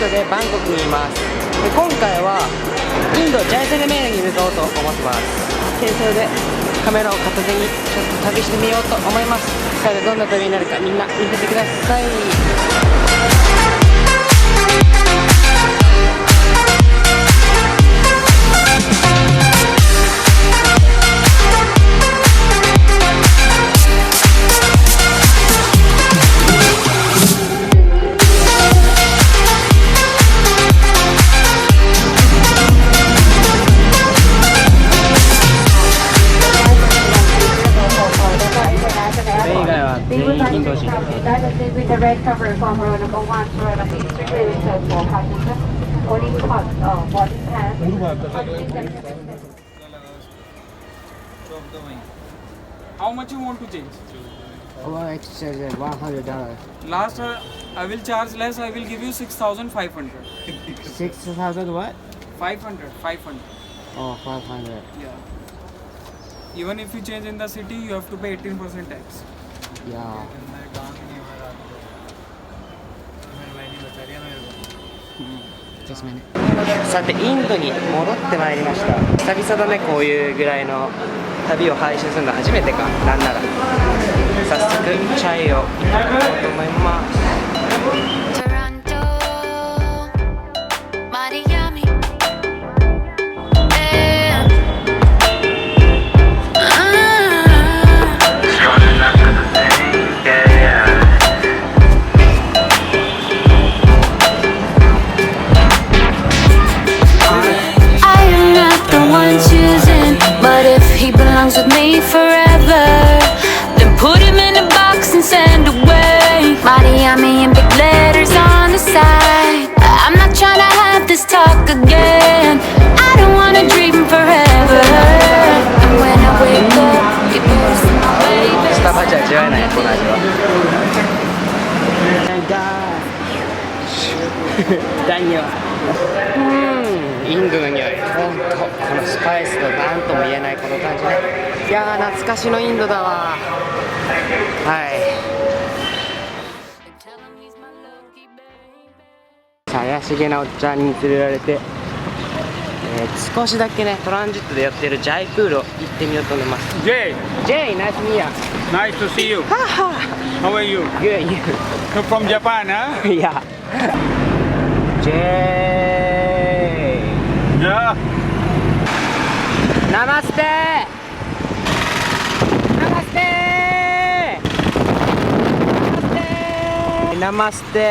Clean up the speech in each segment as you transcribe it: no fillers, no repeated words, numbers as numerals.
トでバンコクにいます。で今回はインドジャイサルメールに向かおうと思ってます。でそれでカメラを片手にちょっと旅してみようと思います。さあどんな旅になるかみんな見ててください。How much you want to change? Oh, exchange $100. Last I will charge less. I will give you 6,500. 6,000 what? 500. Oh, 500. Yeah. Even if you change in the city, you have to pay 18% tax. Yeah. さてインドに戻ってまいりました。久々だね、こういうぐらいの旅を配信するの初めてかなんなら。早速チャイをいただこうと思います。With me forever, then put him in a box and send away. Miami in big letters on the side. I'm not trying to have this talk again. I don't wanna dream forever. And when I wake up, you better see my baby. スタバじゃ味わえないこの味は。ダニはインドの匂い、ほんとこのスパイスと何とも言えないこの感じね。いやー懐かしのインドだわ。はい。さあ怪しげなおっちゃんに連れられて、少しだけねトランジットでやってるジャイプールを行ってみようと思います。Jay, Jay, nice to meet you. nice to see you. How are you? Good, you? You're from Japan, huh? Yeah. Jay. Yeah. Namaste. Namaste. Namaste.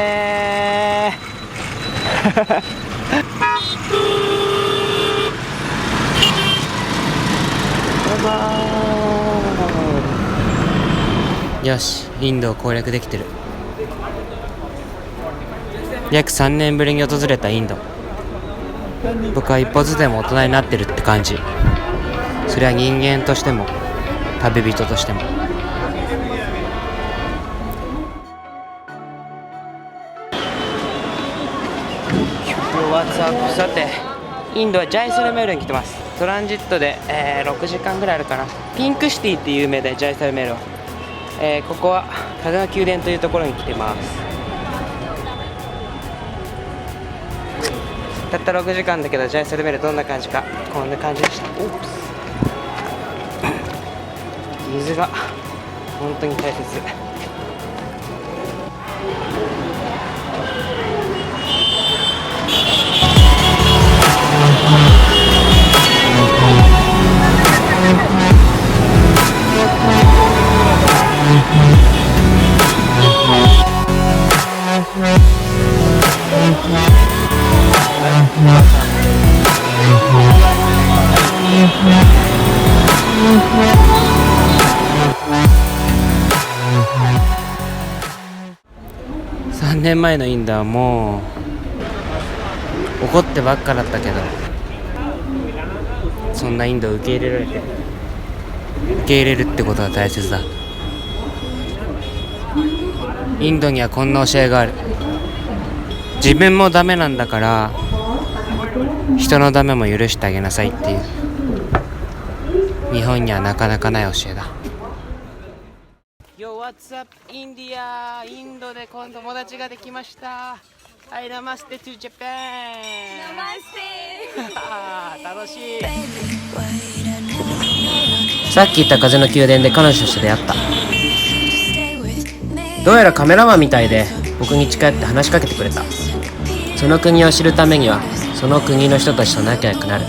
よし、インドを攻略できてる。約3年ぶりに訪れたインド。僕は一歩ずつでも大人になってるって感じ。それは人間としても旅人としても。さてインドはジャイサルメールに来てます。トランジットで、6時間ぐらいあるかな。ピンクシティっていう有名でジャイサルメールは、ここはカルマ宮殿というところに来てます。たった6時間だけどジャイサルメールどんな感じかこんな感じでした。水が本当に大切。3年前のインドはもう怒ってばっかだったけど、そんなインドを受け入れられて、受け入れるってことが大切だ。インドにはこんな教えがある。自分もダメなんだから人のダメも許してあげなさいっていう、日本にはなかなかない教えだ。Yo, what's up, インディア。インドで今度友達ができました。はい、ナマステ to Japan。楽しい。さっき言った風の宮殿で彼女として出会った。どうやらカメラマンみたいで僕に近寄って話しかけてくれた。その国を知るためにはその国の人たちと仲良くなる。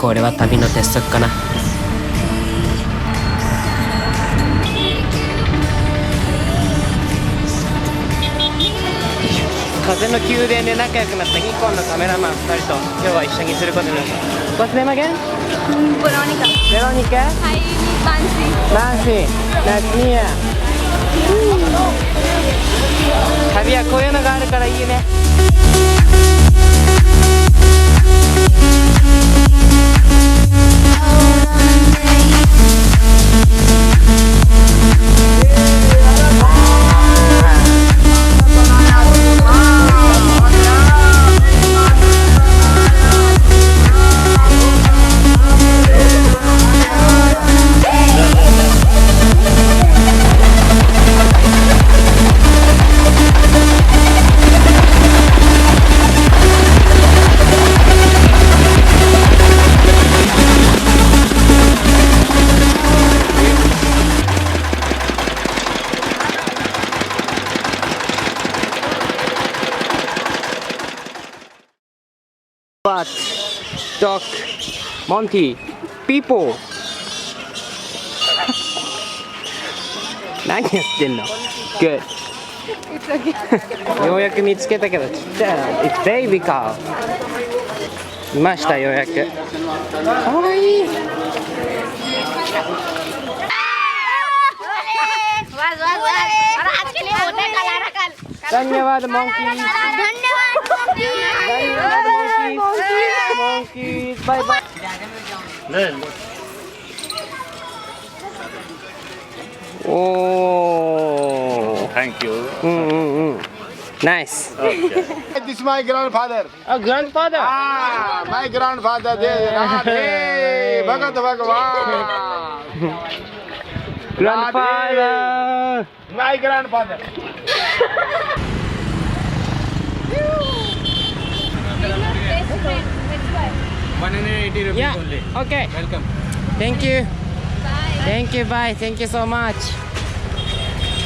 これは旅の鉄則かな。風の宮殿で仲良くなったニコンのカメラマン2人と今日は一緒にすることになった。What's the name again? Veronica. Veronica? Hi, Nancy. Nancy. Nice to meet you. 旅はこういうのがあるからいいね。But Doc, Monty, people 何やってんの Good ようやく見つけたけどちっちゃいな。It's baby cow いましたようやく。かわいい。धन्यवाद monkeys monkeys bye bye oh Thank you. Nice. Okay. This is my grandfather. Oh, grandfather. My grandfather. Hey, Bhagat Bhagavan. Grandfather. My grandfather. 180 rupees Yeah. only. Okay. Welcome. Thank you. Thank you. Bye. Thank you so much.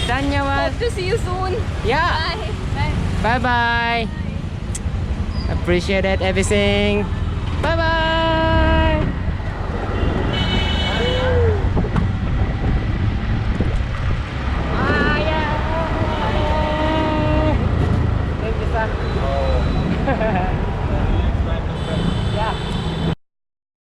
धन्यवाद. Hope to see you soon. Yeah. Bye. Bye. Bye bye. Appreciate it everything.